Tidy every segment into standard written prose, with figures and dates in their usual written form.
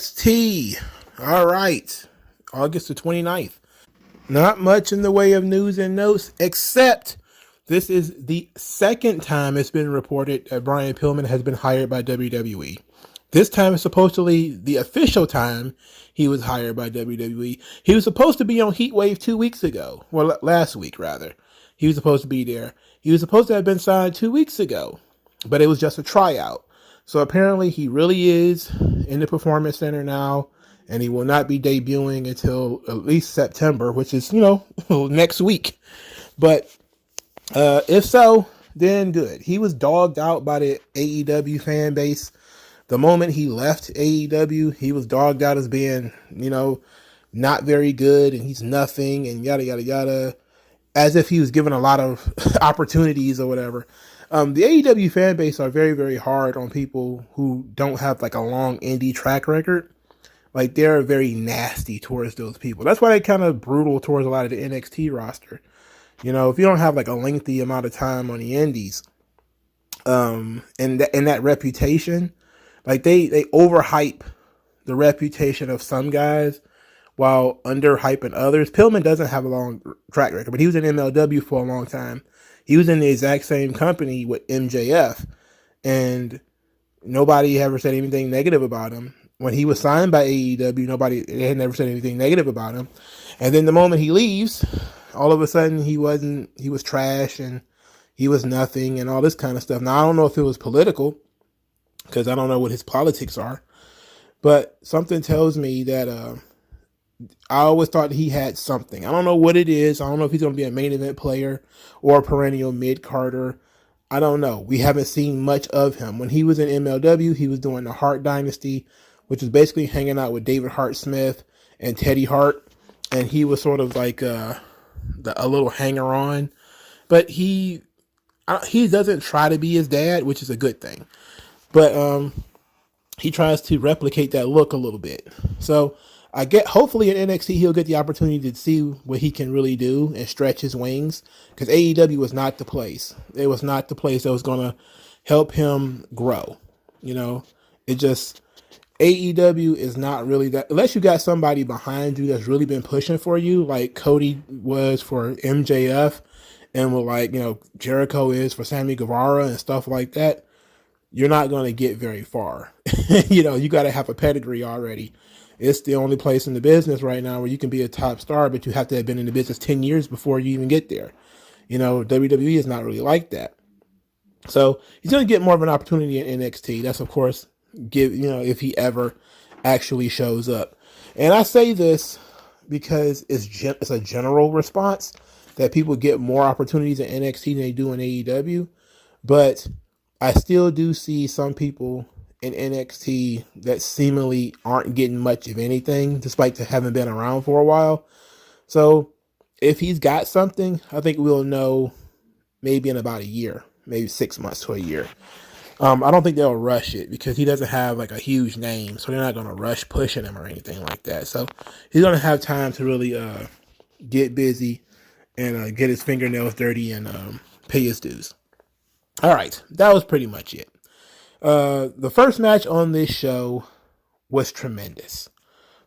NXT. All right. August the 29th. Not much in the way of news and notes, except this is the second time it's been reported that Brian Pillman has been hired by WWE. This time is supposedly the official time he was hired by WWE. He was supposed to be on Heatwave 2 weeks ago. Well, last week, rather. He was supposed to be there. He was supposed to have been signed 2 weeks ago, but it was just a tryout. So apparently he really is in the Performance Center now, and he will not be debuting until at least September, which is, next week. But if so, then good. He was dogged out by the AEW fan base. The moment he left AEW, he was dogged out as being, not very good, and he's nothing, and yada, yada, yada, as if he was given a lot of opportunities or whatever. The AEW fan base are very, very hard on people who don't have like a long indie track record. Like, they're very nasty towards those people. That's why they're kind of brutal towards a lot of the NXT roster. If you don't have like a lengthy amount of time on the indies, and that reputation, like they overhype the reputation of some guys while underhyping others. Pillman doesn't have a long track record, but he was in MLW for a long time. He was in the exact same company with MJF, and nobody ever said anything negative about him. When he was signed by AEW, they had never said anything negative about him. And then the moment he leaves, all of a sudden he was trash and he was nothing and all this kind of stuff. Now, I don't know if it was political, because I don't know what his politics are, but something tells me that I always thought he had something. I don't know what it is. I don't know if he's going to be a main event player or a perennial mid-carder. I don't know. We haven't seen much of him. When he was in MLW, he was doing the Hart Dynasty, which is basically hanging out with David Hart Smith and Teddy Hart. And he was sort of like a little hanger-on. But he doesn't try to be his dad, which is a good thing. But he tries to replicate that look a little bit. So hopefully in NXT he'll get the opportunity to see what he can really do and stretch his wings, because AEW was not the place. It was not the place that was going to help him grow. AEW is not really that, unless you got somebody behind you that's really been pushing for you, like Cody was for MJF, and what Jericho is for Sammy Guevara and stuff like that. You're not going to get very far. You got to have a pedigree already. It's the only place in the business right now where you can be a top star, but you have to have been in the business 10 years before you even get there. WWE is not really like that. So he's going to get more of an opportunity in NXT. That's, of course, if he ever actually shows up. And I say this because it's a general response that people get more opportunities in NXT than they do in AEW. But I still do see some people in NXT that seemingly aren't getting much of anything, despite having been around for a while. So if he's got something, I think we'll know maybe in about a year, maybe 6 months to a year. I don't think they'll rush it because he doesn't have like a huge name, so they're not going to rush pushing him or anything like that. So he's going to have time to really get busy and get his fingernails dirty and pay his dues. All right, that was pretty much it. The first match on this show was tremendous.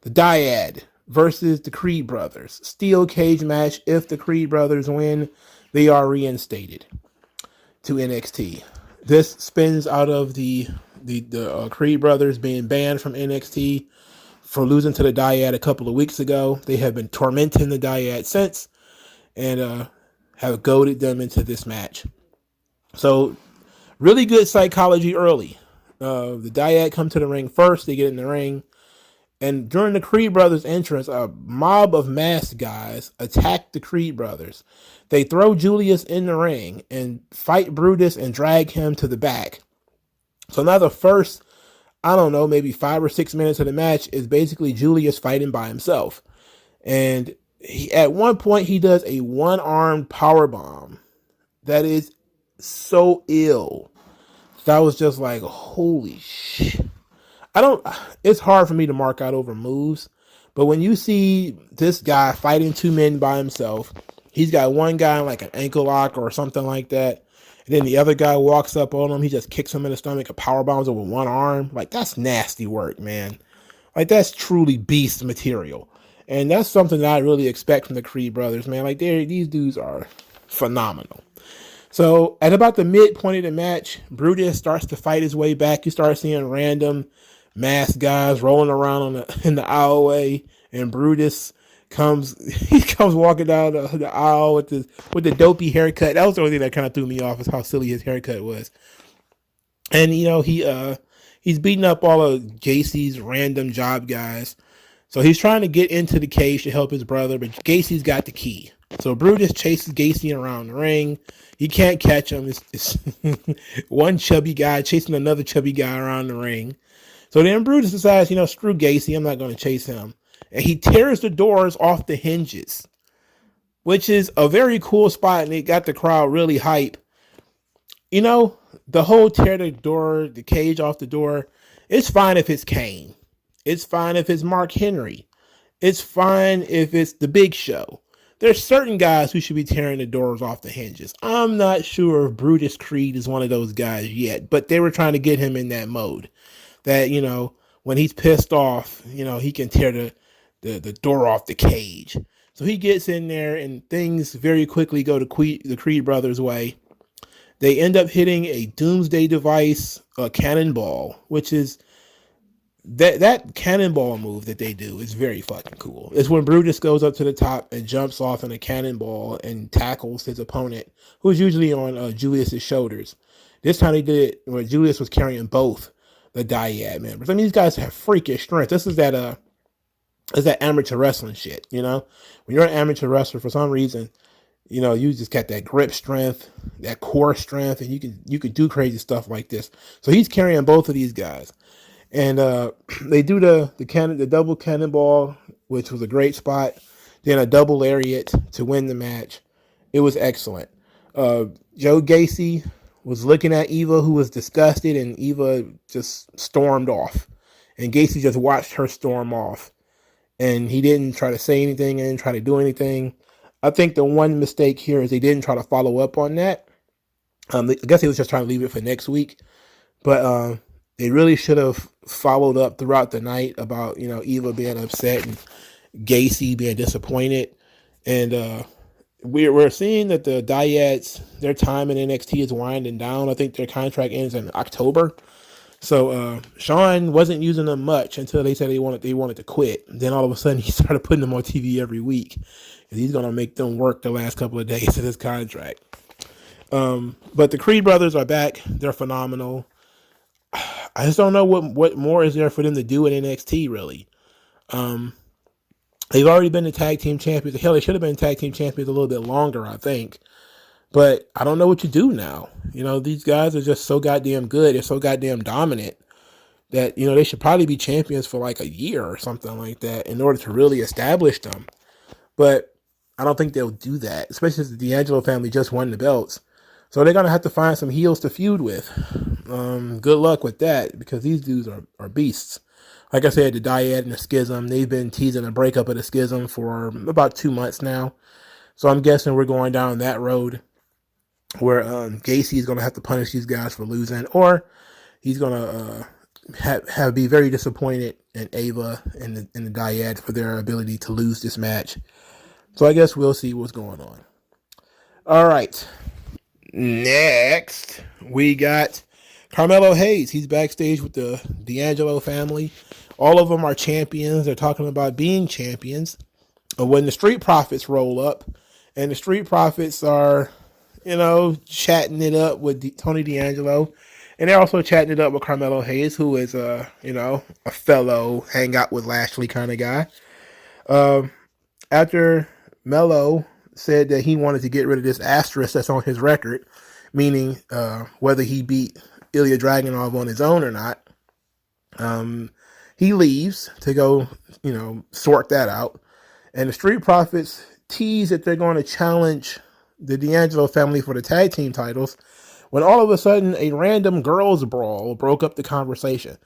The Dyad versus the Creed brothers. Steel cage match. If the Creed brothers win, they are reinstated to NXT. This spins out of the Creed brothers being banned from NXT for losing to the Dyad a couple of weeks ago. They have been tormenting the Dyad since and have goaded them into this match. So really good psychology early. The Dyad come to the ring first. They get in the ring. And during the Creed brothers' entrance, a mob of masked guys attack the Creed brothers. They throw Julius in the ring and fight Brutus and drag him to the back. So now the first, maybe 5 or 6 minutes of the match is basically Julius fighting by himself. And at one point, he does a one-armed powerbomb that is so ill. That was just like, holy shit. It's hard for me to mark out over moves, but when you see this guy fighting 2 men by himself, he's got one guy in like an ankle lock or something like that, and then the other guy walks up on him, he just kicks him in the stomach and power bombs him with one arm. Like, that's nasty work, man. Like, that's truly beast material. And that's something that I really expect from the Creed brothers, man. Like, these dudes are phenomenal. So at about the midpoint of the match, Brutus starts to fight his way back. You start seeing random masked guys rolling around in the aisleway, and Brutus comes walking down the aisle with the dopey haircut. That was the only thing that kind of threw me off, is how silly his haircut was. And he's beating up all of Gacy's random job guys. So he's trying to get into the cage to help his brother, but Gacy's got the key. So Brutus chases Gacy around the ring. He can't catch him. It's one chubby guy chasing another chubby guy around the ring. So then Brutus decides, screw Gacy. I'm not going to chase him. And he tears the doors off the hinges, which is a very cool spot, and it got the crowd really hype. The whole tear the cage off the door, it's fine if it's Kane. It's fine if it's Mark Henry. It's fine if it's the Big Show. There's certain guys who should be tearing the doors off the hinges. I'm not sure if Brutus Creed is one of those guys yet, but they were trying to get him in that mode. That, when he's pissed off, he can tear the door off the cage. So he gets in there, and things very quickly go the Creed brothers' way. They end up hitting a Doomsday Device, a cannonball, which is that cannonball move that they do is very fucking cool. It's when Brutus goes up to the top and jumps off in a cannonball and tackles his opponent, who's usually on Julius's shoulders. This time they did it when Julius was carrying both the Dyad members. I mean, these guys have freakish strength. This is that amateur wrestling shit, When you're an amateur wrestler, for some reason, you just got that grip strength, that core strength, and you can do crazy stuff like this. So he's carrying both of these guys. And they do the double cannonball, which was a great spot. Then a double lariat to win the match. It was excellent. Joe Gacy was looking at Eva, who was disgusted, and Eva just stormed off. And Gacy just watched her storm off. And he didn't try to say anything and didn't try to do anything. I think the one mistake here is they didn't try to follow up on that. I guess he was just trying to leave it for next week. But they really should have followed up throughout the night about, Eva being upset and Gacy being disappointed. And we're seeing that the Dyads, their time in NXT is winding down. I think their contract ends in October. So Sean wasn't using them much until they said they wanted to quit. Then all of a sudden he started putting them on TV every week. And he's going to make them work the last couple of days of his contract. But the Creed brothers are back. They're phenomenal. I just don't know what more is there for them to do in NXT, really. They've already been the tag team champions. Hell, they should have been tag team champions a little bit longer, I think. But I don't know what you do now. These guys are just so goddamn good. They're so goddamn dominant that, they should probably be champions for like a year or something like that in order to really establish them. But I don't think they'll do that, especially since the D'Angelo family just won the belts. So they're going to have to find some heels to feud with. Good luck with that, because these dudes are beasts. Like I said, the Dyad and the Schism, they've been teasing a breakup of the Schism for about 2 months now. So I'm guessing we're going down that road where Gacy is going to have to punish these guys for losing, or he's going to be very disappointed in Ava and the Dyad for their ability to lose this match. So I guess we'll see what's going on. All right. Next, we got Carmelo Hayes. He's backstage with the D'Angelo family. All of them are champions. They're talking about being champions. When the Street Profits roll up, and the Street Profits are, chatting it up with Tony D'Angelo. And they're also chatting it up with Carmelo Hayes, who is, a fellow hang out with Lashley kind of guy. After Melo said that he wanted to get rid of this asterisk that's on his record, meaning whether he beat Ilya Dragunov on his own or not, he leaves to go, sort that out. And the Street Profits tease that they're going to challenge the D'Angelo family for the tag team titles, when all of a sudden a random girls brawl broke up the conversation.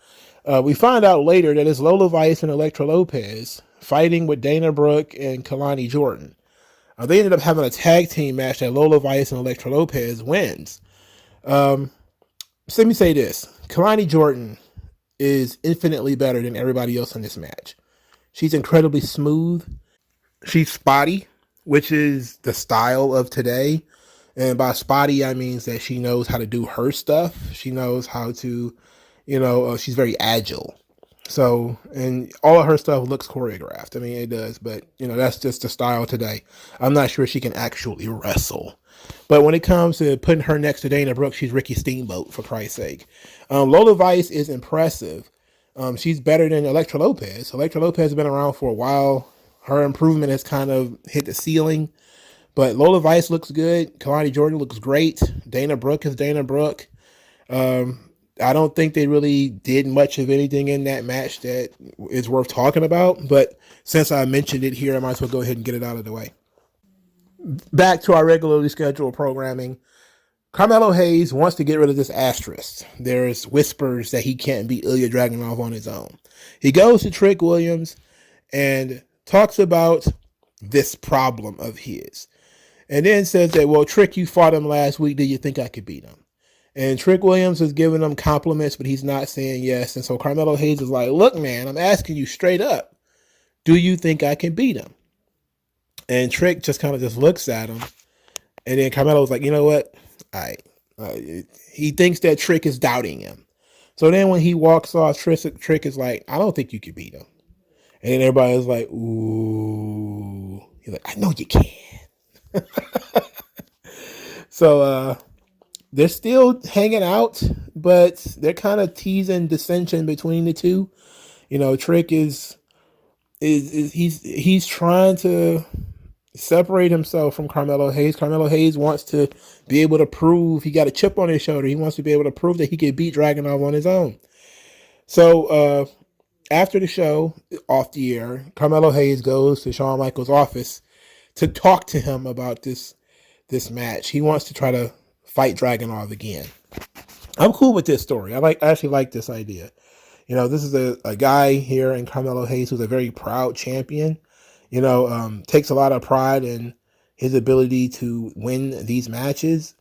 We find out later that it's Lola Vice and Elektra Lopez fighting with Dana Brooke and Kalani Jordan. They ended up having a tag team match that Lola Vice and Elektra Lopez wins. So let me say this. Kalani Jordan, is infinitely better than everybody else in this match. She's incredibly smooth. She's spotty, which is the style of today. And by spotty, I mean that she knows how to do her stuff. She knows how to, she's very agile. So, and all of her stuff looks choreographed. I mean, it does, but, that's just the style today. I'm not sure she can actually wrestle. But when it comes to putting her next to Dana Brooke, she's Ricky Steamboat, for Christ's sake. Lola Vice is impressive. She's better than Elektra Lopez. Elektra Lopez has been around for a while. Her improvement has kind of hit the ceiling. But Lola Vice looks good. Kalani Jordan looks great. Dana Brooke is Dana Brooke. I don't think they really did much of anything in that match that is worth talking about. But since I mentioned it here, I might as well go ahead and get it out of the way. Back to our regularly scheduled programming. Carmelo Hayes wants to get rid of this asterisk. There's whispers that he can't beat Ilya Dragunov on his own. He goes to Trick Williams and talks about this problem of his. And then says that, well, Trick, you fought him last week. Do you think I could beat him? And Trick Williams is giving him compliments, but he's not saying yes. And so Carmelo Hayes is like, look, man, I'm asking you straight up. Do you think I can beat him? And Trick just kind of just looks at him. And then Carmelo's like, you know what? He thinks that Trick is doubting him. So then when he walks off, Trick is like, I don't think you can beat him. And then everybody's like, ooh. He's like, I know you can. So they're still hanging out, but they're kind of teasing dissension between the two. Trick is he's trying to separate himself from Carmelo Hayes. Carmelo Hayes wants to be able to prove he got a chip on his shoulder. He wants to be able to prove that he can beat Dragunov on his own. So after the show, off the air, Carmelo Hayes goes to Shawn Michaels' office to talk to him about this match. He wants to try to fight Dragunov again. I'm cool with this story. I actually like this idea. This is a guy here in Carmelo Hayes who's a very proud champion. Takes a lot of pride in his ability to win these matches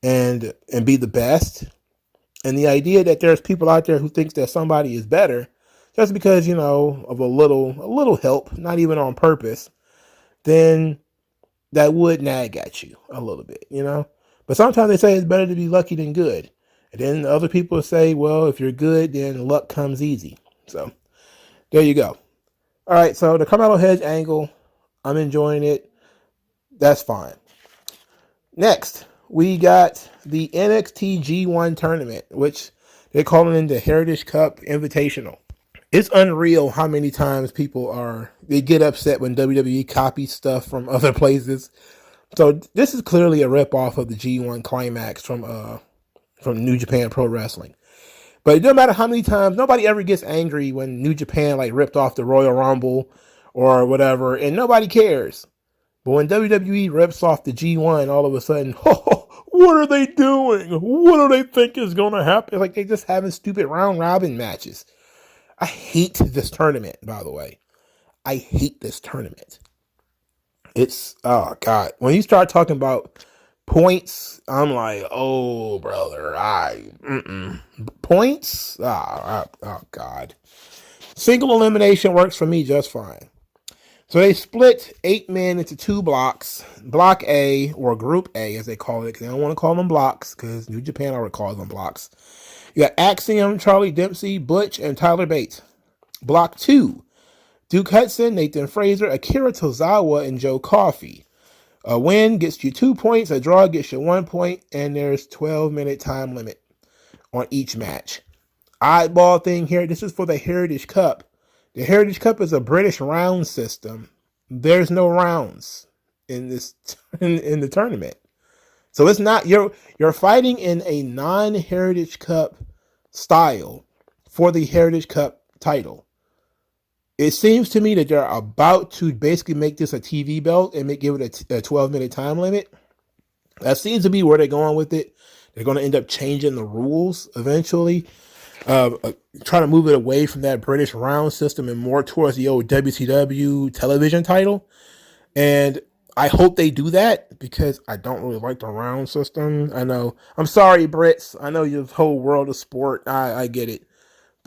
and be the best. And the idea that there's people out there who thinks that somebody is better just because, of a little help, not even on purpose, then that would nag at you a little bit, But sometimes they say it's better to be lucky than good. And then other people say, well, if you're good, then luck comes easy. So there you go. All right, so the Carmelo Hayes angle, I'm enjoying it. That's fine. Next, we got the NXT G1 tournament, which they're calling it the Heritage Cup Invitational. It's unreal how many times they get upset when WWE copies stuff from other places. So this is clearly a ripoff of the G1 Climax from New Japan Pro Wrestling. But it doesn't matter how many times, nobody ever gets angry when New Japan ripped off the Royal Rumble or whatever, and nobody cares. But when WWE rips off the G1, all of a sudden, what are they doing? What do they think is going to happen? Like they're just having stupid round robin matches. I hate this tournament, by the way. I hate this tournament. It's, oh God. When you start talking about points, I'm like, oh, brother, points? Oh, God. Single elimination works for me just fine. So they split 8 men into 2 blocks. Block A, or Group A, as they call it, because they don't want to call them blocks, because New Japan already calls them blocks. You got Axiom, Charlie Dempsey, Butch, and Tyler Bates. Block 2, Duke Hudson, Nathan Fraser, Akira Tozawa, and Joe Coffey. A win gets you 2 points, a draw gets you 1 point, and there's 12-minute time limit on each match. Oddball thing here, this is for the Heritage Cup. The Heritage Cup is a British round system. There's no rounds in this in the tournament. So it's not, you're fighting in a non-Heritage Cup style for the Heritage Cup title. It seems to me that they're about to basically make this a TV belt and give it a 12-minute time limit. That seems to be where they're going with it. They're going to end up changing the rules eventually. Trying to move it away from that British round system and more towards the old WCW television title. And I hope they do that because I don't really like the round system. I know. I'm sorry, Brits. I know your whole world of sport. I get it.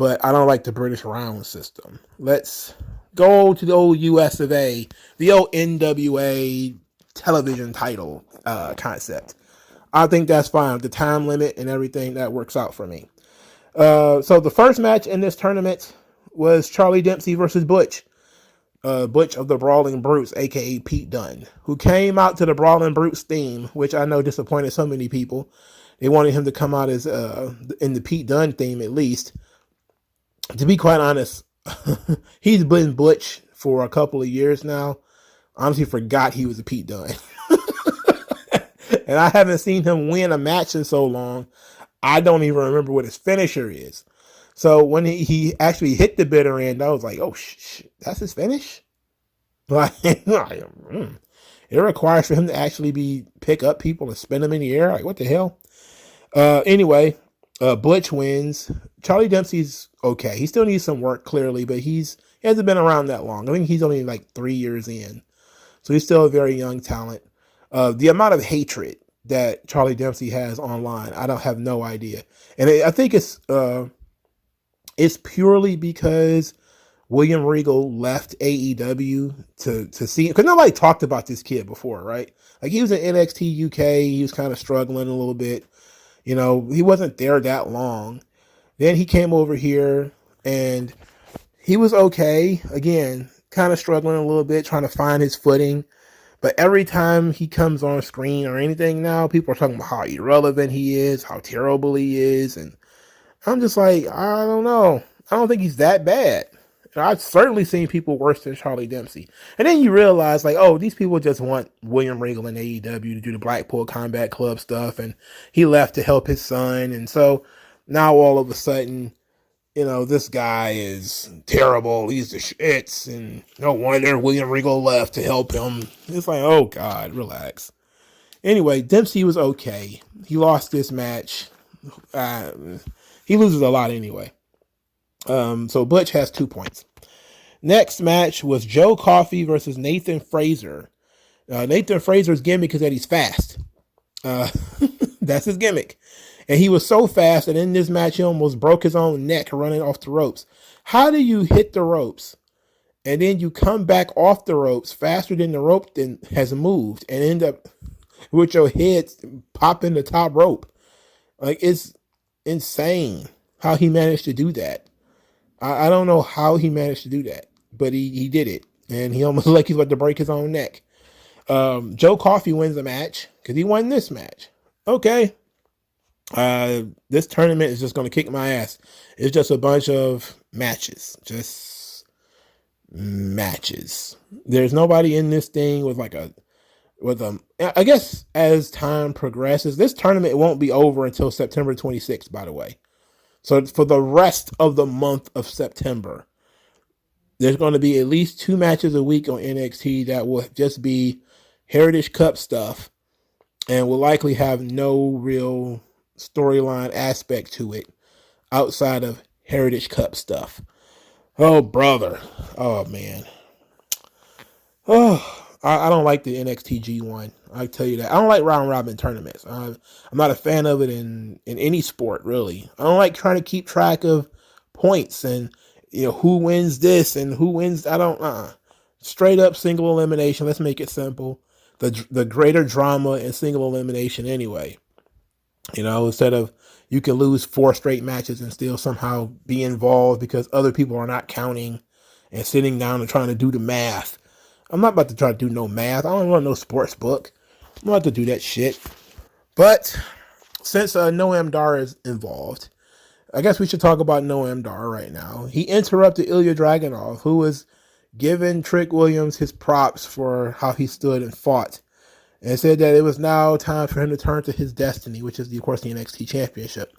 but I don't like the British round system. Let's go to the old US of A, the old NWA television title concept. I think that's fine. The time limit and everything, that works out for me. So the first match in this tournament was Charlie Dempsey versus Butch. Butch of the Brawling Brutes, aka Pete Dunne, who came out to the Brawling Brutes theme, which I know disappointed so many people. They wanted him to come out as in the Pete Dunne theme at least. To be quite honest, he's been Butch for a couple of years now. Honestly, forgot he was a Pete Dunne. And I haven't seen him win a match in so long, I don't even remember what his finisher is. So when he actually hit the bitter end, I was like, oh, that's his finish? Like, it requires for him to actually pick up people and spin them in the air. Like, what the hell? Anyway, Butch wins. Charlie Dempsey's okay. He still needs some work, clearly, but he hasn't been around that long. I think he's only like 3 years in. So he's still a very young talent. The amount of hatred that Charlie Dempsey has online, I don't have no idea. And I think it's purely because William Regal left AEW to see, because nobody talked about this kid before, right? Like, he was in NXT UK, he was kind of struggling a little bit. You know, he wasn't there that long. Then he came over here and he was okay. Again, kind of struggling a little bit, trying to find his footing. But every time he comes on screen or anything now, people are talking about how irrelevant he is, how terrible he is. And I'm just like, I don't know. I don't think he's that bad. I've certainly seen people worse than Charlie Dempsey. And then you realize, like, oh, these people just want William Regal and AEW to do the Blackpool Combat Club stuff. And he left to help his son. And so now all of a sudden, you know, this guy is terrible. He's the shits. And no wonder William Regal left to help him. It's like, oh, God, relax. Anyway, Dempsey was okay. He lost this match. He loses a lot anyway. So Butch has 2 points. Next match was Joe Coffey versus Nathan Fraser. Nathan Fraser's gimmick is that he's fast. That's his gimmick. And he was so fast that in this match he almost broke his own neck running off the ropes. How do you hit the ropes and then you come back off the ropes faster than the rope has moved and end up with your head popping the top rope? Like, it's insane how he managed to do that. I don't know how he managed to do that, but he did it. And he almost like he's about to break his own neck. Joe Coffey wins the match because he won this match. Okay. This tournament is just going to kick my ass. It's just a bunch of matches. Just matches. There's nobody in this thing with I guess as time progresses, this tournament won't be over until September 26th, by the way. So for the rest of the month of September, there's going to be at least 2 matches a week on NXT that will just be Heritage Cup stuff and will likely have no real storyline aspect to it outside of Heritage Cup stuff. Oh, brother. Oh, man. Oh, I don't like the NXT G1. I tell you that. I don't like round robin tournaments. I'm not a fan of it in any sport, really. I don't like trying to keep track of points and, you know, who wins this and who wins. I don't. Straight up single elimination. Let's make it simple. The greater drama in single elimination anyway. You know, instead of you can lose 4 straight matches and still somehow be involved because other people are not counting and sitting down and trying to do the math. I'm not about to try to do no math. I don't want no sports book. I'm not about to do that shit. But since Noam Dar is involved, I guess we should talk about Noam Dar right now. He interrupted Ilya Dragunov, who was giving Trick Williams his props for how he stood and fought, and said that it was now time for him to turn to his destiny, which is, of course, the NXT Championship.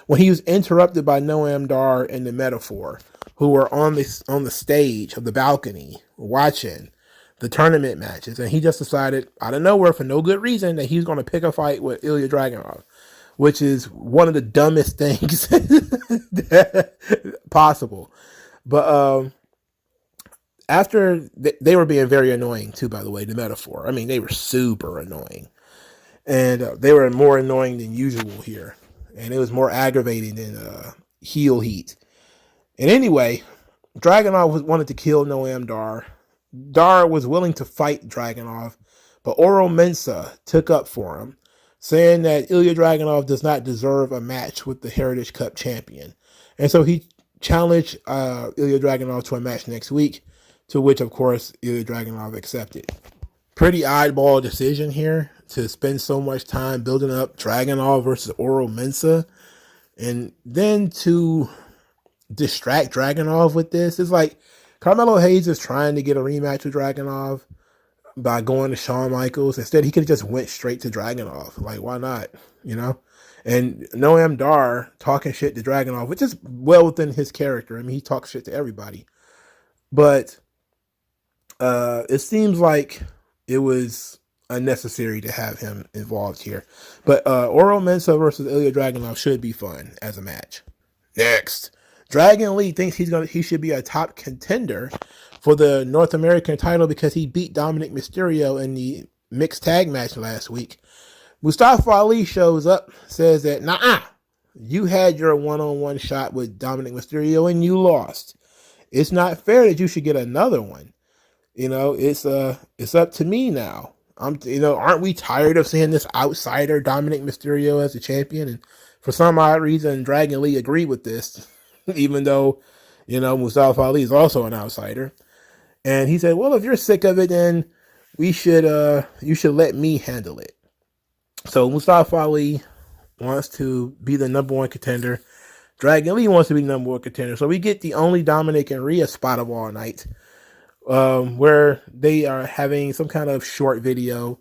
When he was interrupted by Noam Dar and the Metaphor, who were on the stage of the balcony watching the tournament matches, and he just decided out of nowhere for no good reason that he's going to pick a fight with Ilya Dragunov, which is one of the dumbest things possible. But after they were being very annoying too, by the way, the Metaphor. I mean, they were super annoying, and they were more annoying than usual here, and it was more aggravating than heel heat. And anyway, Dragunov wanted to kill Noam Dar. Dar was willing to fight Dragunov, but Oro Mensah took up for him, saying that Ilya Dragunov does not deserve a match with the Heritage Cup champion. And so he challenged Ilya Dragunov to a match next week, to which, of course, Ilya Dragunov accepted. Pretty oddball decision here to spend so much time building up Dragunov versus Oro Mensah, and then to distract Dragunov with this. It's like Carmelo Hayes is trying to get a rematch with Dragunov by going to Shawn Michaels. Instead, he could have just went straight to Dragunov. Like, why not? You know? And Noam Dar talking shit to Dragunov, which is well within his character. I mean, he talks shit to everybody. But it seems like it was unnecessary to have him involved here. But Oro Mensah versus Ilya Dragunov should be fun as a match. Next, Dragon Lee thinks he should be a top contender for the North American title because he beat Dominic Mysterio in the mixed tag match last week. Mustafa Ali shows up, says that, nah, you had your one-on-one shot with Dominic Mysterio and you lost. It's not fair that you should get another one. You know, it's up to me now. Aren't we tired of seeing this outsider Dominic Mysterio as a champion? And for some odd reason, Dragon Lee agreed with this, even though, Mustafa Ali is also an outsider. And he said, well, if you're sick of it, then you should let me handle it. So Mustafa Ali wants to be the number one contender. Dragon Lee wants to be the number one contender. So we get the only Dominic and Rhea spot of all night, where they are having some kind of short video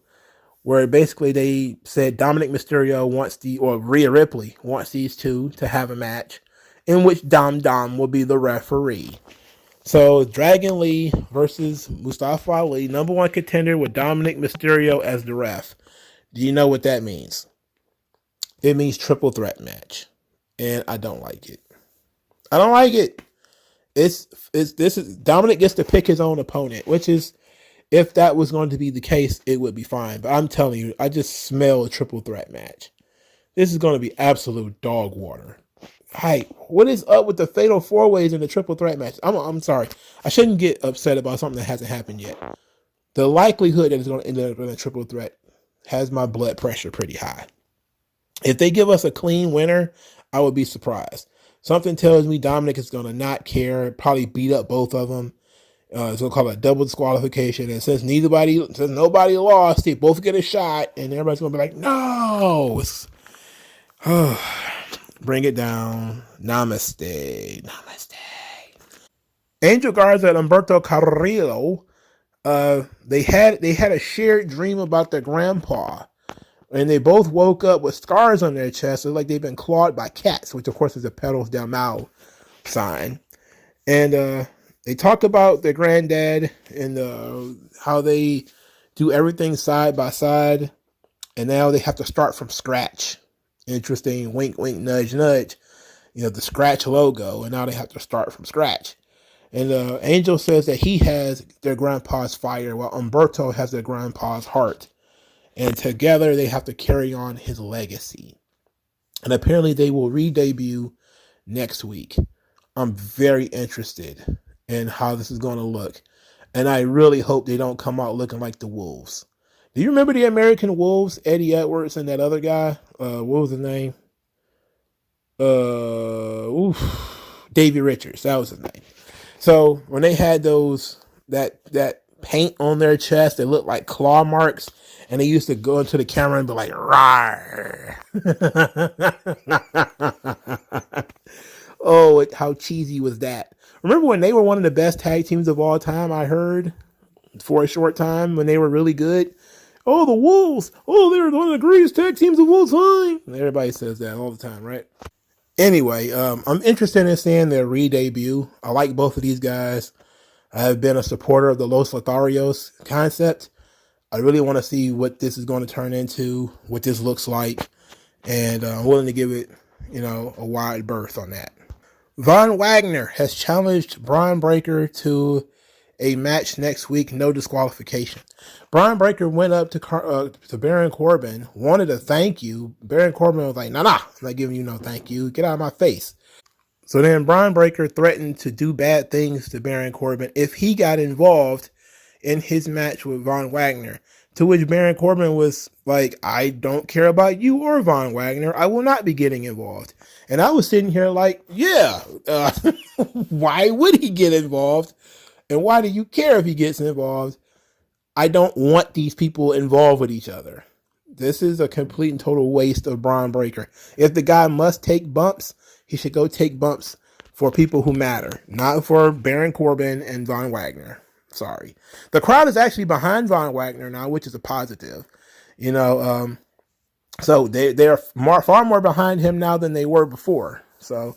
where basically they said Dominic Mysterio or Rhea Ripley wants these two to have a match in which Dom will be the referee. So Dragon Lee versus Mustafa Ali, number one contender with Dominic Mysterio as the ref. Do you know what that means? It means triple threat match. And I don't like it. I don't like it. Dominic gets to pick his own opponent, which is, if that was going to be the case, it would be fine. But I'm telling you, I just smell a triple threat match. This is going to be absolute dog water. Hey, what is up with the fatal four ways in the triple threat match? I'm sorry. I shouldn't get upset about something that hasn't happened yet. The likelihood that it's going to end up in a triple threat has my blood pressure pretty high. If they give us a clean winner, I would be surprised. Something tells me Dominic is going to not care, probably beat up both of them. It's going to call it a double disqualification. And since nobody lost, they both get a shot, and everybody's going to be like, no. Bring it down. Namaste. Angel Garza and Humberto Carrillo, they had a shared dream about their grandpa. And they both woke up with scars on their chests, like they've been clawed by cats, which of course is a pedals del mal sign. And they talk about their granddad and how they do everything side by side, and now they have to start from scratch. Interesting, wink, wink, nudge, nudge. The scratch logo, and now they have to start from scratch. And Angel says that he has their grandpa's fire, while Humberto has their grandpa's heart. And together they have to carry on his legacy. And apparently they will re-debut next week. I'm very interested in how this is going to look. And I really hope they don't come out looking like the Wolves. Do you remember the American Wolves, Eddie Edwards and that other guy? What was his name? Davey Richards. That was his name. So when they had that paint on their chest that looked like claw marks, and they used to go into the camera and be like, rawr. Oh, how cheesy was that? Remember when they were one of the best tag teams of all time, I heard, for a short time, when they were really good? Oh, the Wolves. Oh, they're one of the greatest tag teams of all time. Everybody says that all the time, right? Anyway, I'm interested in seeing their re-debut. I like both of these guys. I have been a supporter of the Los Lotharios concept. I really want to see what this is going to turn into, what this looks like, and I'm willing to give it, a wide berth on that. Von Wagner has challenged Bron Breakker to a match next week, no disqualification. Bron Breakker went up to Baron Corbin, wanted a thank you. Baron Corbin was like, nah, I'm not giving you no thank you. Get out of my face. So then Braun Breaker threatened to do bad things to Baron Corbin if he got involved in his match with Von Wagner. To which Baron Corbin was like, I don't care about you or Von Wagner. I will not be getting involved. And I was sitting here like, yeah, why would he get involved? And why do you care if he gets involved? I don't want these people involved with each other. This is a complete and total waste of Braun Breaker. If the guy must take bumps, he should go take bumps for people who matter, not for Baron Corbin and Von Wagner. Sorry. The crowd is actually behind Von Wagner now, which is a positive. So they're far more behind him now than they were before. So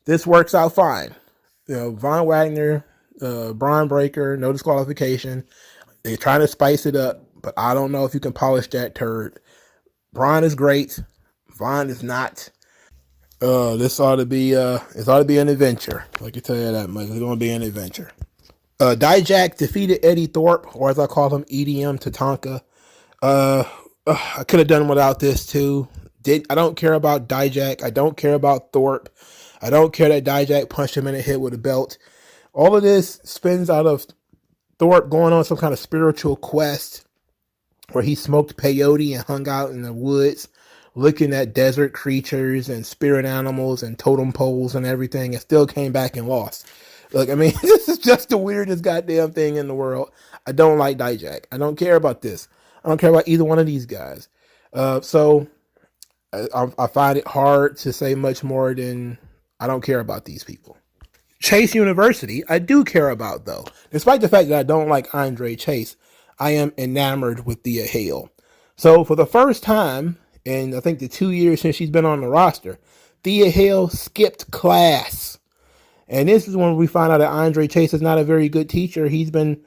this works out fine. Von Wagner, Braun Breaker, no disqualification. They're trying to spice it up, but I don't know if you can polish that turd. Braun is great. Von is not. This ought to be an adventure. I can tell you that much. It's going to be an adventure. Dijak defeated Eddie Thorpe, or as I call him, EDM Tatanka. I could have done without this too. I don't care about Dijak. I don't care about Thorpe. I don't care that Dijak punched him in the head with a belt. All of this spins out of Thorpe going on some kind of spiritual quest where he smoked peyote and hung out in the woods looking at desert creatures and spirit animals and totem poles and everything, and still came back and lost. Look, I mean, this is just the weirdest goddamn thing in the world. I don't like Dijak. I don't care about this. I don't care about either one of these guys. So I find it hard to say much more than I don't care about these people. Chase University, I do care about, though. Despite the fact that I don't like Andre Chase, I am enamored with Thea Hale. So for the first time in, I think, the 2 years since she's been on the roster, Thea Hale skipped class. And this is when we find out that Andre Chase is not a very good teacher. He's been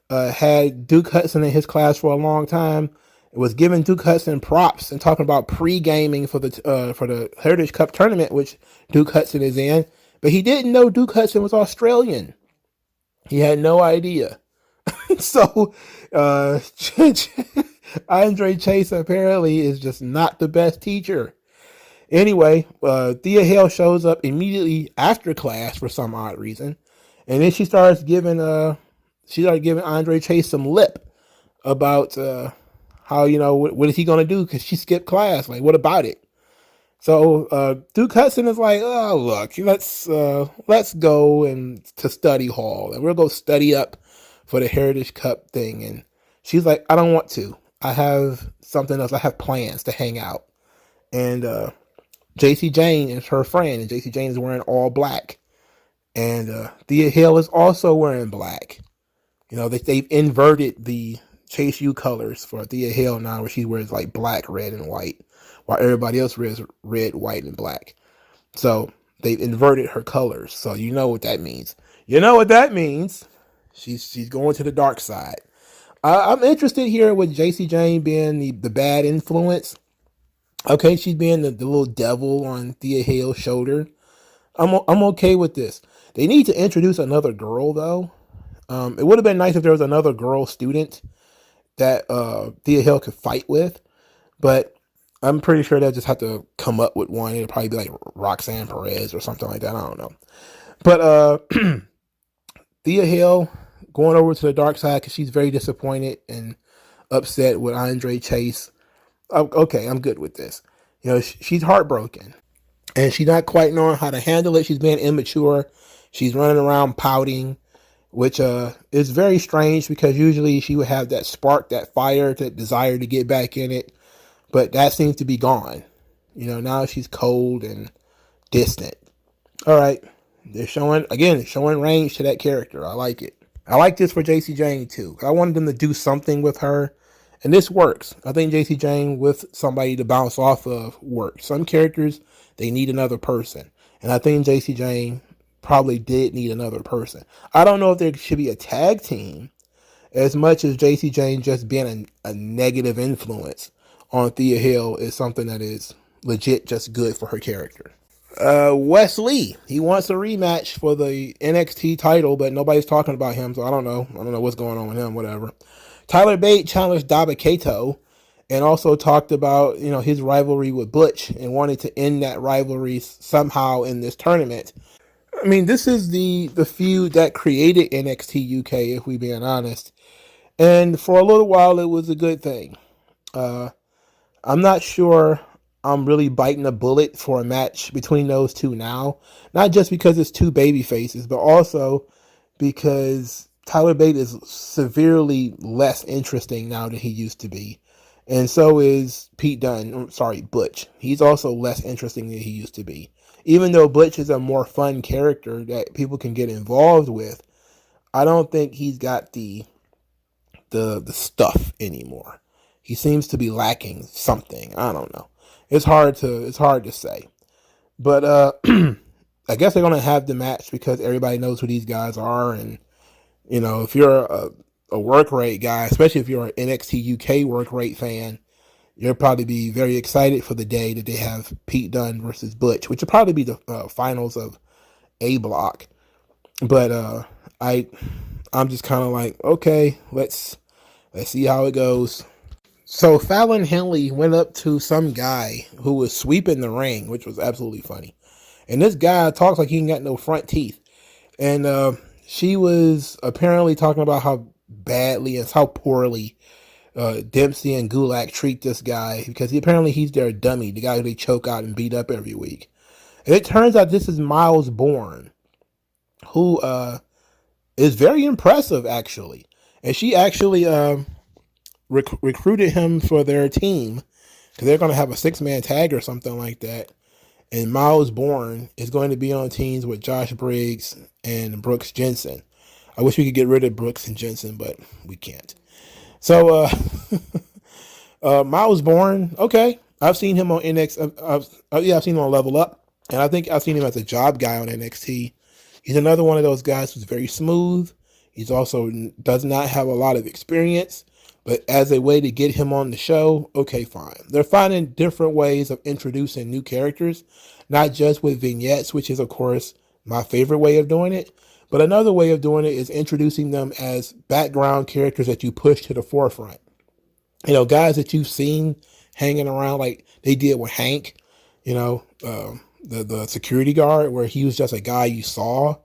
had Duke Hudson in his class for a long time. It was giving Duke Hudson props and talking about pre-gaming for the Heritage Cup tournament, which Duke Hudson is in. But he didn't know Duke Hudson was Australian. He had no idea. So Andre Chase apparently is just not the best teacher. Anyway, Thea Hale shows up immediately after class for some odd reason. And then she started giving Andre Chase some lip about how, what is he going to do? Because she skipped class. Like, what about it? So Duke Hudson is like, oh, look, let's go to study hall. And we'll go study up for the Heritage Cup thing. And she's like, I don't want to. I have something else. I have plans to hang out. And JC Jane is her friend. And JC Jane is wearing all black. And Thea Hale is also wearing black. They've inverted the Chase U colors for Thea Hale now, where she wears like black, red, and white, while everybody else wears red, white, and black. So they've inverted her colors. So you know what that means. You know what that means. She's going to the dark side. I'm interested here with JC Jane being the bad influence. Okay, she's being the little devil on Thea Hale's shoulder. I'm okay with this. They need to introduce another girl, though. It would have been nice if there was another girl student that Thea Hale could fight with, but I'm pretty sure they'll just have to come up with one. It'll probably be like Roxanne Perez or something like that. I don't know. But Thea Hale going over to the dark side because she's very disappointed and upset with Andre Chase. Okay, I'm good with this. She's heartbroken. And she's not quite knowing how to handle it. She's being immature. She's running around pouting, which is very strange because usually she would have that spark, that fire, that desire to get back in it. But that seems to be gone. Now she's cold and distant. All right. They're showing range to that character. I like it. I like this for JC Jane too. I wanted them to do something with her. And this works. I think JC Jane with somebody to bounce off of works. Some characters, they need another person. And I think JC Jane probably did need another person. I don't know if there should be a tag team as much as JC Jane just being a negative influence on Thea Hale is something that is legit just good for her character. Wes Lee, he wants a rematch for the NXT title, but nobody's talking about him, so I don't know what's going on with him, whatever. Tyler Bate challenged Dabba-Kato, and also talked about, his rivalry with Butch and wanting to end that rivalry somehow in this tournament. I mean, this is the feud that created NXT UK, if we're being honest. And for a little while, it was a good thing. I'm not sure I'm really biting a bullet for a match between those two now. Not just because it's two baby faces, but also because Tyler Bate is severely less interesting now than he used to be. And so is Pete Dunne. Sorry, Butch. He's also less interesting than he used to be. Even though Butch is a more fun character that people can get involved with, I don't think he's got the stuff anymore. He seems to be lacking something. I don't know. It's hard to say. But I guess they're gonna have the match because everybody knows who these guys are, and if you're a work rate guy, especially if you're an NXT UK work rate fan, you'll probably be very excited for the day that they have Pete Dunne versus Butch, which will probably be the finals of A Block. But I'm just kind of like, okay, let's see how it goes. So Fallon Henley went up to some guy who was sweeping the ring, which was absolutely funny. And this guy talks like he ain't got no front teeth. And she was apparently talking about how badly and how poorly Dempsey and Gulak treat this guy, because he's their dummy, the guy who they choke out and beat up every week. And it turns out this is Miles Bourne, who is very impressive, actually. And she actually recruited him for their team, because they're going to have a 6-man tag or something like that. And Miles Bourne is going to be on teams with Josh Briggs and Brooks Jensen. I wish we could get rid of Brooks and Jensen, but we can't. So, Miles Bourne, okay. I've seen him on NXT. I've seen him on Level Up. And I think I've seen him as a job guy on NXT. He's another one of those guys who's very smooth. He's also does not have a lot of experience. But as a way to get him on the show, okay, fine. They're finding different ways of introducing new characters, not just with vignettes, which is, of course, my favorite way of doing it. But another way of doing it is introducing them as background characters that you push to the forefront. Guys that you've seen hanging around like they did with Hank, the security guard, where he was just a guy you saw.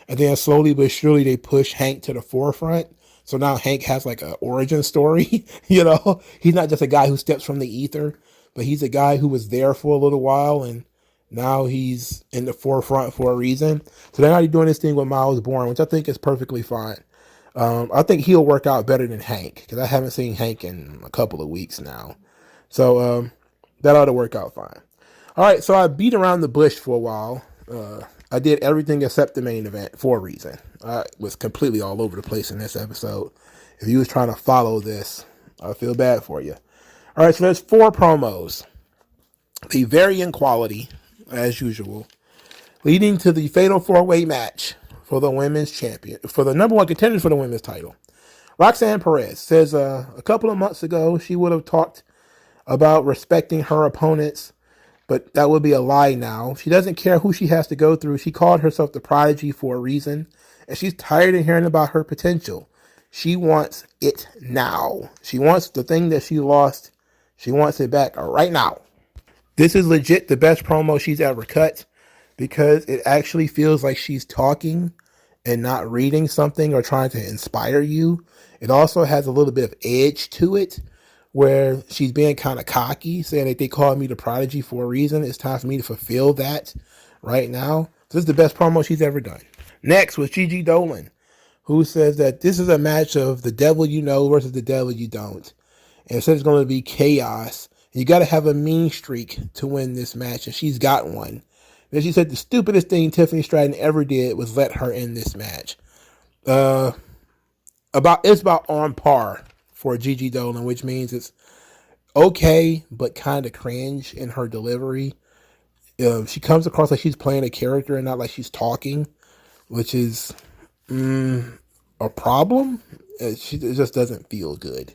And then slowly but surely they push Hank to the forefront. So now Hank has like an origin story, He's not just a guy who steps from the ether, but he's a guy who was there for a little while and now he's in the forefront for a reason. So they're already doing this thing with Miles Bourne, which I think is perfectly fine. I think he'll work out better than Hank, because I haven't seen Hank in a couple of weeks now. So that ought to work out fine. All right, so I beat around the bush for a while. I did everything except the main event for a reason. I was completely all over the place in this episode. If you was trying to follow this, I feel bad for you. All right, so there's 4 promos. They vary in quality, as usual, leading to the fatal 4-way match for the women's champion, for the number 1 contender for the women's title. Roxanne Perez says a couple of months ago she would have talked about respecting her opponents, but that would be a lie now. She doesn't care who she has to go through. She called herself the Prodigy for a reason, and she's tired of hearing about her potential. She wants it now. She wants the thing that she lost. She wants it back right now. This is legit the best promo she's ever cut, because it actually feels like she's talking and not reading something or trying to inspire you. It also has a little bit of edge to it, where she's being kind of cocky, saying that they called me the Prodigy for a reason. It's time for me to fulfill that right now. This is the best promo she's ever done. Next was Gigi Dolan, who says that this is a match of the devil you know versus the devil you don't. And says it's going to be chaos. You got to have a mean streak to win this match, and she's got one. Then she said the stupidest thing Tiffany Stratton ever did was let her in this match. It's about on par for Gigi Dolan, which means it's okay, but kind of cringe in her delivery. She comes across like she's playing a character and not like she's talking, which is a problem. It just doesn't feel good.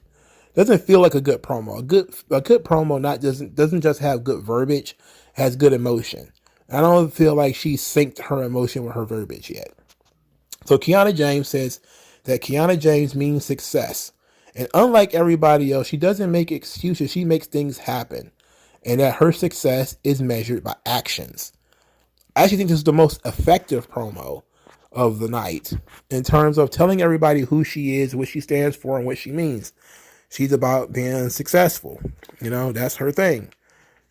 Doesn't feel like a good promo. A good promo doesn't just have good verbiage, has good emotion. I don't feel like she synced her emotion with her verbiage yet. So Kiana James says that Kiana James means success, And unlike everybody else, she doesn't make excuses. She makes things happen. And that her success is measured by actions. I actually think this is the most effective promo of the night in terms of telling everybody who she is, what she stands for, and what she means. She's about being successful. That's her thing.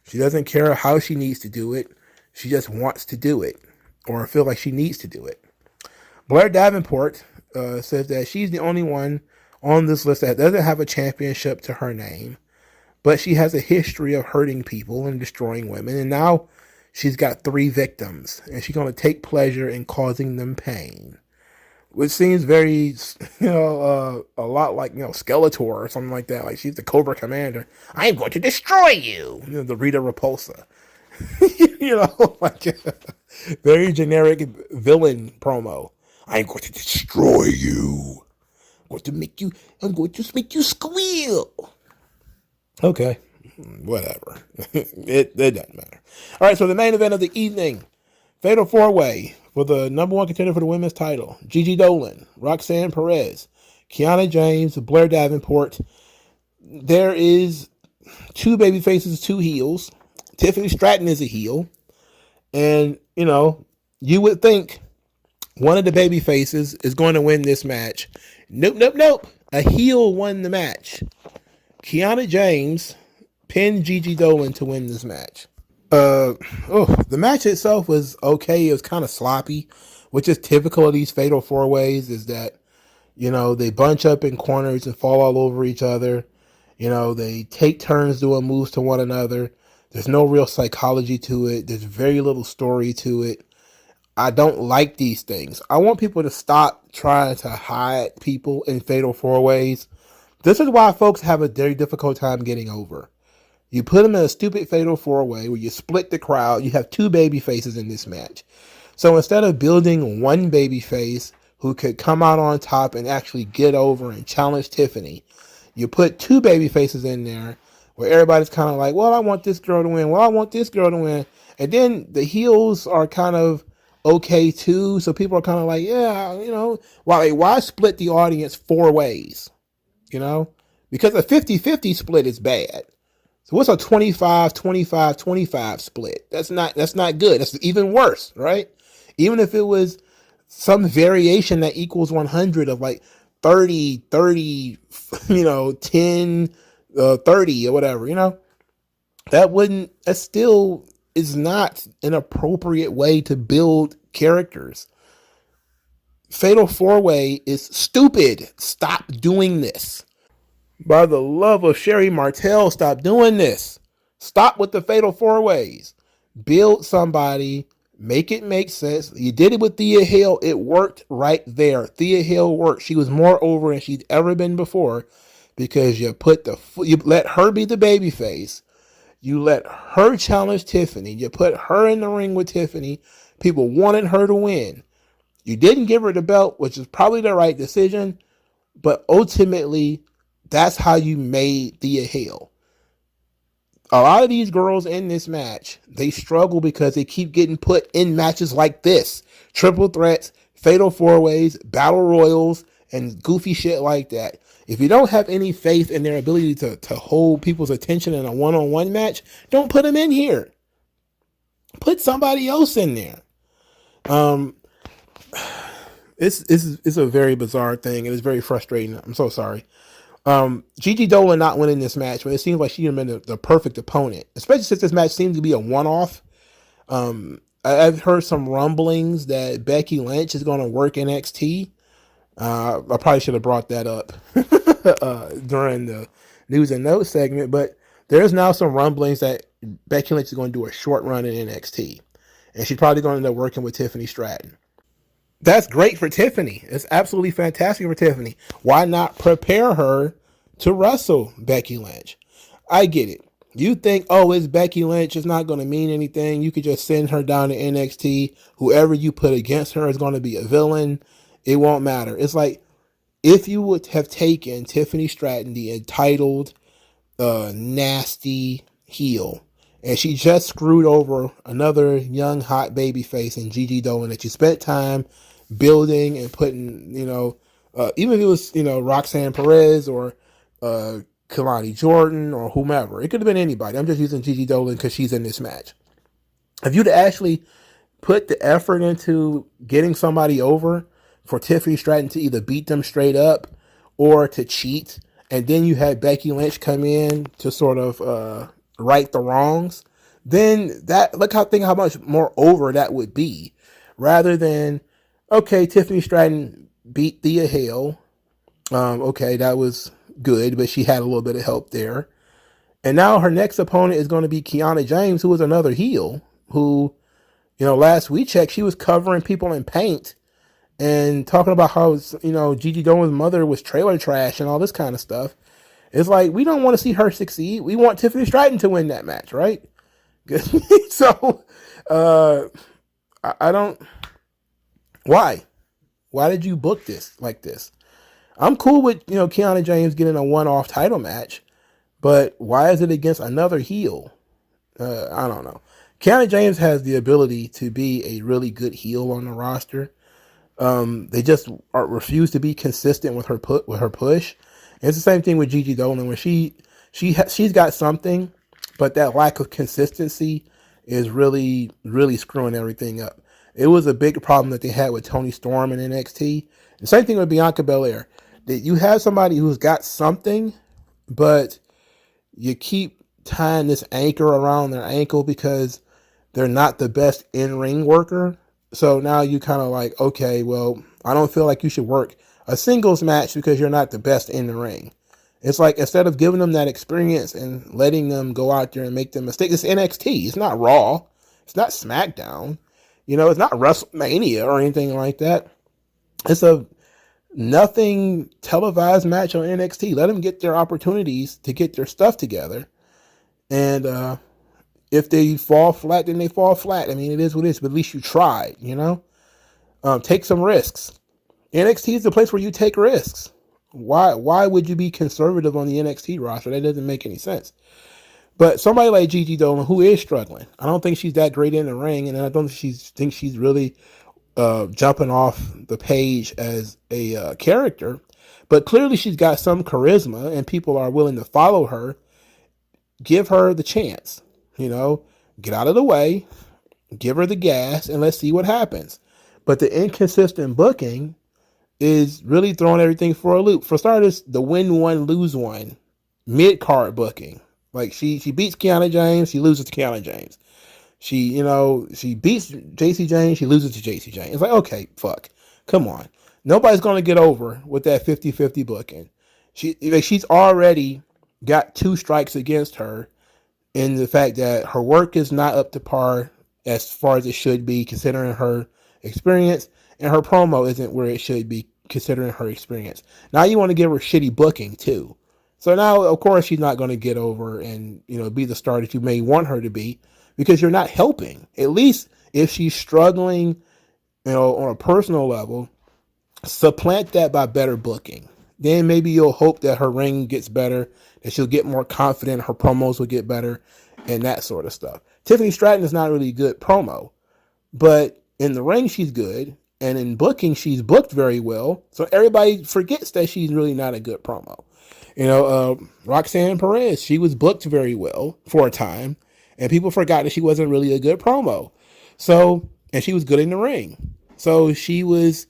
She doesn't care how she needs to do it. She just wants to do it or feel like she needs to do it. Blair Davenport says that she's the only one on this list that doesn't have a championship to her name, but she has a history of hurting people and destroying women. And now she's got 3 victims, and she's going to take pleasure in causing them pain, which seems very, a lot like, Skeletor or something like that. Like she's the Cobra Commander. I am going to destroy you. The Rita Repulsa. Like very generic villain promo. I'm going to destroy you. I'm going to make you squeal. Okay. Whatever. It doesn't matter. All right, so the main event of the evening. Fatal 4-way for the number 1 contender for the women's title. Gigi Dolan, Roxanne Perez, Kiana James, Blair Davenport. There is 2 baby faces, 2 heels. Tiffany Stratton is a heel. And, you would think one of the baby faces is going to win this match. Nope. A heel won the match. Kiana James pinned Gigi Dolan to win this match. The match itself was okay. It was kind of sloppy, which is typical of these fatal 4-ways, is that, they bunch up in corners and fall all over each other. They take turns doing moves to one another. There's no real psychology to it. There's very little story to it. I don't like these things. I want people to stop trying to hide people in fatal 4-ways. This is why folks have a very difficult time getting over. You put them in a stupid fatal 4-way where you split the crowd. You have 2 baby faces in this match. So instead of building one baby face who could come out on top and actually get over and challenge Tiffany, you put 2 baby faces in there where everybody's kind of like, well, I want this girl to win. Well, I want this girl to win. And then the heels are kind of okay too. So people are kind of like, yeah, why split the audience 4 ways? Because a 50-50 split is bad. So what's a 25-25-25 split? That's not good. That's even worse, right? Even if it was some variation that equals 100 of like 30, 30, 10, 30 or whatever, that still is not an appropriate way to build characters. Fatal 4-way is stupid. Stop doing this. By the love of Sherry Martel, stop doing this. Stop with the fatal 4-ways. Build somebody. Make it make sense. You did it with Thea Hill. It worked right there. Thea Hill worked. She was more over than she'd ever been before because you let her be the baby face. You let her challenge Tiffany. You put her in the ring with Tiffany. People wanted her to win. You didn't give her the belt, which is probably the right decision, but ultimately, that's how you made Thea Hill. A lot of these girls in this match, they struggle because they keep getting put in matches like this. Triple threats, fatal 4-ways, battle royals, and goofy shit like that. If you don't have any faith in their ability to hold people's attention in a one-on-one match, don't put them in here. Put somebody else in there. It's a very bizarre thing, and it's very frustrating. I'm so sorry. Gigi Dolan not winning this match, but it seems like she would have been the perfect opponent, especially since this match seems to be a one-off. I've heard some rumblings that Becky Lynch is going to work NXT. I probably should have brought that up during the news and notes segment, but there's now some rumblings that Becky Lynch is going to do a short run in NXT, and she's probably going to end up working with Tiffany Stratton. That's great for Tiffany. It's absolutely fantastic for Tiffany. Why not prepare her to wrestle Becky Lynch? I get it. You think, oh, it's Becky Lynch. It's not going to mean anything. You could just send her down to NXT. Whoever you put against her is going to be a villain. It won't matter. It's like if you would have taken Tiffany Stratton, the entitled, nasty heel, and she just screwed over another young, hot baby face in Gigi Dolan that you spent time building and putting, even if it was, Roxanne Perez or Kalani Jordan or whomever. It could have been anybody. I'm just using Gigi Dolan because she's in this match. If you'd actually put the effort into getting somebody over for Tiffany Stratton to either beat them straight up or to cheat, and then you had Becky Lynch come in to sort of right the wrongs, then think how much more over that would be, rather than, okay, Tiffany Stratton beat Thea Hale. Okay, that was good, but she had a little bit of help there. And now her next opponent is going to be Kiana James, who is another heel, who, last we checked, she was covering people in paint and talking about how, Gigi Dolan's mother was trailer trash and all this kind of stuff. It's like, we don't want to see her succeed. We want Tiffany Stratton to win that match, right? So, I don't, why? Why did you book this like this? I'm cool with, Kiana James getting a one-off title match, but why is it against another heel? I don't know. Kiana James has the ability to be a really good heel on the roster. They just refuse to be consistent with her push. And it's the same thing with Gigi Dolan, where she's got something, but that lack of consistency is really, really screwing everything up. It was a big problem that they had with Toni Storm in NXT. The same thing with Bianca Belair. That you have somebody who's got something, but you keep tying this anchor around their ankle because they're not the best in-ring worker. So now you kind of like, okay, well, I don't feel like you should work a singles match because you're not the best in the ring. It's like, instead of giving them that experience and letting them go out there and make them mistakes, it's NXT. It's not Raw. It's not SmackDown. It's not WrestleMania or anything like that. It's a nothing televised match on NXT. Let them get their opportunities to get their stuff together. And if they fall flat, then they fall flat. I mean, it is what it is, but at least you tried, take some risks. NXT is the place where you take risks. Why would you be conservative on the NXT roster? That doesn't make any sense. But somebody like Gigi Dolan, who is struggling, I don't think she's that great in the ring, and I don't think she's really jumping off the page as a character, but clearly she's got some charisma and people are willing to follow her. Give her the chance, get out of the way, give her the gas, and let's see what happens. But the inconsistent booking is really throwing everything for a loop. For starters, the win one, lose one, mid-card booking. Like she beats Kiana James, she loses to Kiana James. She beats JC James, she loses to JC James. It's like, okay, fuck. Come on. Nobody's going to get over with that 50-50 booking. She's already got 2 strikes against her in the fact that her work is not up to par as far as it should be, considering her experience, and her promo isn't where it should be, considering her experience. Now you want to give her shitty booking, too. So now, of course, she's not going to get over and, be the star that you may want her to be, because you're not helping. At least if she's struggling, on a personal level, supplant that by better booking. Then maybe you'll hope that her ring gets better, that she'll get more confident, her promos will get better, and that sort of stuff. Tiffany Stratton is not really good promo, but in the ring she's good, and in booking she's booked very well, so everybody forgets that she's really not a good promo. Roxanne Perez, she was booked very well for a time, and people forgot that she wasn't really a good promo. So, and she was good in the ring. So she was,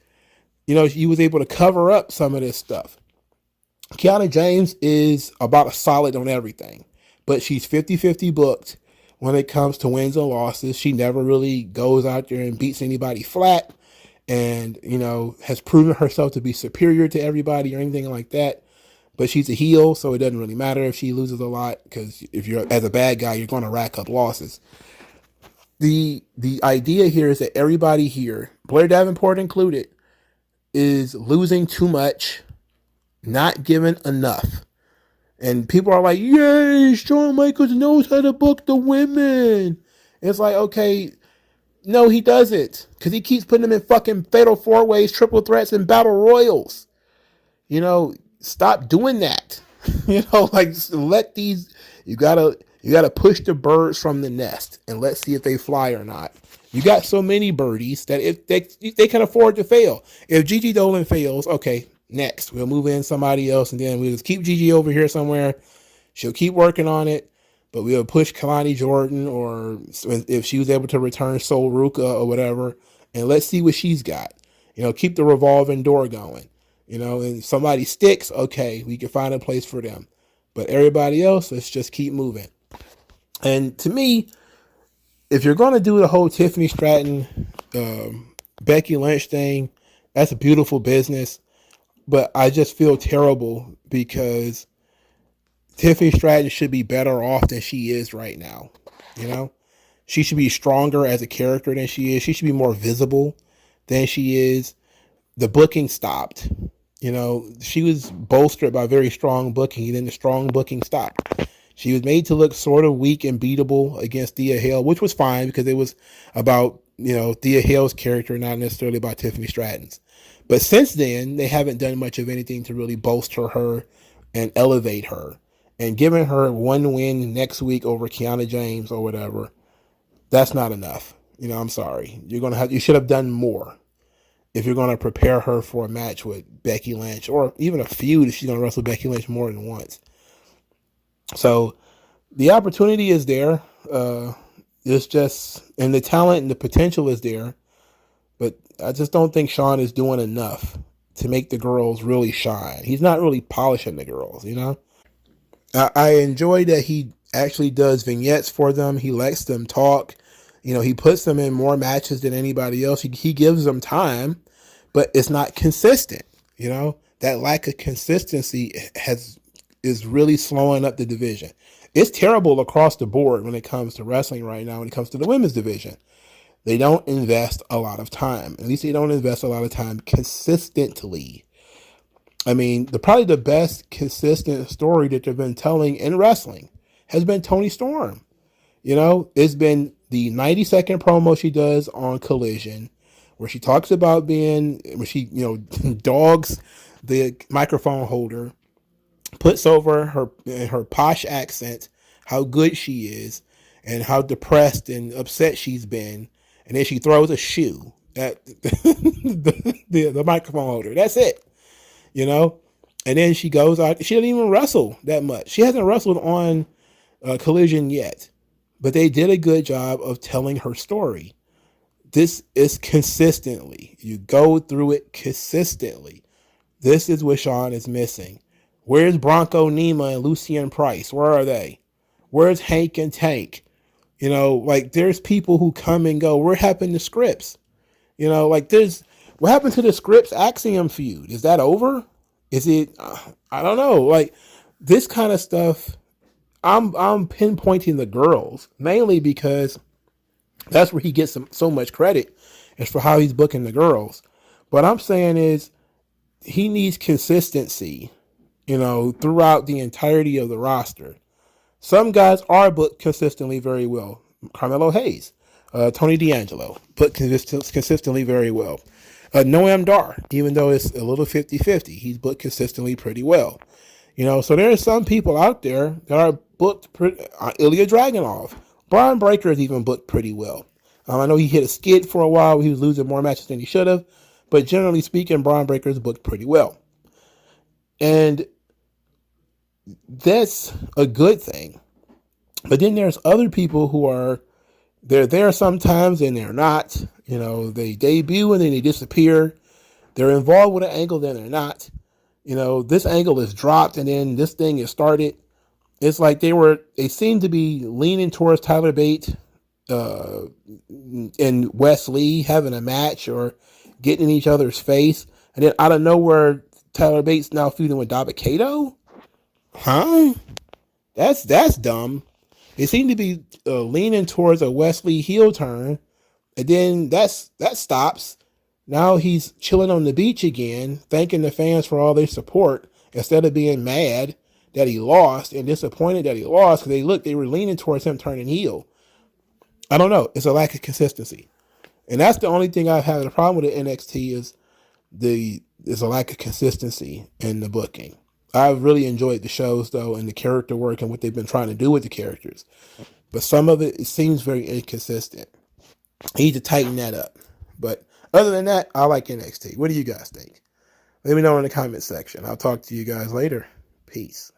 she was able to cover up some of this stuff. Kiana James is about a solid on everything, but she's 50-50 booked when it comes to wins and losses. She never really goes out there and beats anybody flat and, has proven herself to be superior to everybody or anything like that. But she's a heel, so it doesn't really matter if she loses a lot, because if you're, as a bad guy, you're going to rack up losses. The idea here is that everybody here, Blair Davenport included, is losing too much, not giving enough. And people are like, yay, Shawn Michaels knows how to book the women. It's like, okay, no, he doesn't, because he keeps putting them in fucking fatal 4-ways, triple threats, and battle royals. Stop doing that. Let these, you gotta push the birds from the nest and let's see if they fly or not. You got so many birdies that if they can afford to fail. If Gigi Dolan fails, okay, next. We'll move in somebody else, and then we'll just keep Gigi over here somewhere. She'll keep working on it, but we'll push Kalani Jordan, or if she was able to return Sol Ruka or whatever, and let's see what she's got. Keep the revolving door going. And if somebody sticks, okay, we can find a place for them. But everybody else, let's just keep moving. And to me, if you're going to do the whole Tiffany Stratton, Becky Lynch thing, that's a beautiful business. But I just feel terrible because Tiffany Stratton should be better off than she is right now. She should be stronger as a character than she is. She should be more visible than she is. The booking stopped. She was bolstered by very strong booking, and then the strong booking stopped. She was made to look sort of weak and beatable against Thea Hale, which was fine because it was about, Thea Hale's character, not necessarily about Tiffany Stratton's. But since then, they haven't done much of anything to really bolster her and elevate her. And giving her one win next week over Kiana James or whatever, that's not enough. I'm sorry. You should have done more if you're going to prepare her for a match with Becky Lynch, or even a feud if she's going to wrestle Becky Lynch more than once. So the opportunity is there. It's just, and the talent and the potential is there. But I just don't think Sean is doing enough to make the girls really shine. He's not really polishing the girls, I enjoy that he actually does vignettes for them. He lets them talk. He puts them in more matches than anybody else. He gives them time, but it's not consistent. That lack of consistency is really slowing up the division. It's terrible across the board when it comes to wrestling right now, when it comes to the women's division. They don't invest a lot of time. At least they don't invest a lot of time consistently. I mean, probably the best consistent story that they've been telling in wrestling has been Toni Storm. It's been the 90-second promo she does on Collision, where she talks about where she, dogs the microphone holder, puts over her posh accent how good she is and how depressed and upset she's been, and then she throws a shoe at the microphone holder. That's it. And then she goes out. She doesn't even wrestle that much. She hasn't wrestled on Collision yet, but they did a good job of telling her story. This is consistently. You go through it consistently. This is what Sean is missing. Where's Bronco Nima and Lucien Price? Where are they? Where's Hank and Tank? There's people who come and go. What happened to Scripps? What happened to the Scripps Axiom feud? Is that over? Is it? I don't know. This kind of stuff, I'm pinpointing the girls mainly because that's where he gets so much credit, is for how he's booking the girls. What I'm saying is he needs consistency, throughout the entirety of the roster. Some guys are booked consistently very well. Carmelo Hayes, Tony D'Angelo, booked consistently very well. Noam Dar, even though it's a little 50-50, he's booked consistently pretty well. So there are some people out there that are booked Ilya Dragunov. Brian Breaker is even booked pretty well. I know he hit a skid for a while. He was losing more matches than he should have. But generally speaking, Brian Breaker is booked pretty well. And that's a good thing. But then there's other people who they're there sometimes and they're not. They debut and then they disappear. They're involved with an angle, then they're not. This angle is dropped and then this thing is started. It's like they seem to be leaning towards Tyler Bate and Wes Lee having a match or getting in each other's face. And then out of nowhere, Tyler Bate's now feuding with Dabba-Kato? Huh? That's dumb. They seem to be leaning towards a Wes Lee heel turn. And then that stops. Now he's chilling on the beach again, thanking the fans for all their support instead of being mad that he lost and disappointed that he lost because they were leaning towards him turning heel. I don't know. It's a lack of consistency. And that's the only thing I've had a problem with at NXT is there's a lack of consistency in the booking. I've really enjoyed the shows though and the character work and what they've been trying to do with the characters. But some of it seems very inconsistent. I need to tighten that up. But other than that, I like NXT. What do you guys think? Let me know in the comment section. I'll talk to you guys later. Peace.